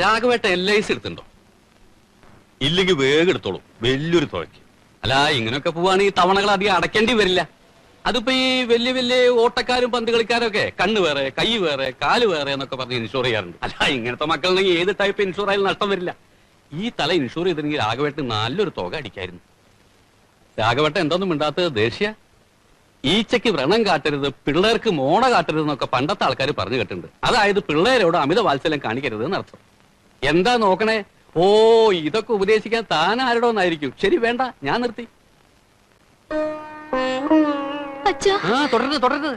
രാഘവേട്ട LIC എടുത്തുണ്ടോ? ഇല്ലെങ്കിൽ വേഗം എടുത്തോളൂ, വലിയൊരു തുകയ്ക്ക്. അല്ല, ഇങ്ങനെയൊക്കെ പോവാണെങ്കിൽ തവണകൾ അധികം അടയ്ക്കേണ്ടി വരില്ല. അതിപ്പോ ഈ വലിയ വലിയ ഓട്ടക്കാരും പന്ത് കളിക്കാരും ഒക്കെ കണ്ണ് വേറെ, കൈ വേറെ, കാല് വേറെ എന്നൊക്കെ പറഞ്ഞ് ഇൻഷുർ ചെയ്യാറുണ്ട്. അല്ല, ഇങ്ങനത്തെ മക്കളുണ്ടെങ്കിൽ ഏത് ടൈപ്പ് ഇൻഷുർ ആയാലും നഷ്ടം വരില്ല. ഈ തല ഇൻഷുർ ചെയ്തിരുന്നെങ്കിൽ രാഘവേട്ടന് നല്ലൊരു തുക അടിക്കായിരുന്നു. രാഘവേട്ട എന്തോന്നും മിണ്ടാത്തത് ദേഷ്യ? ഈച്ചയ്ക്ക് വ്രണം കാട്ടരുത്, പിള്ളേർക്ക് മോണ കാട്ടരുത് എന്നൊക്കെ പണ്ടത്തെ ആൾക്കാർ പറഞ്ഞു കേട്ടിട്ടുണ്ട്. അതായത് പിള്ളേരോട് അമിത വാത്സല്യം കാണിക്കരുത് എന്നർത്ഥം. എന്താ നോക്കണേ? ഓ, ഇതൊക്കെ ഉപദേശിക്കാൻ താൻ ആരോടൊന്നായിരിക്കും. ശരി, വേണ്ട, ഞാൻ നിർത്തി. തുടരുത്.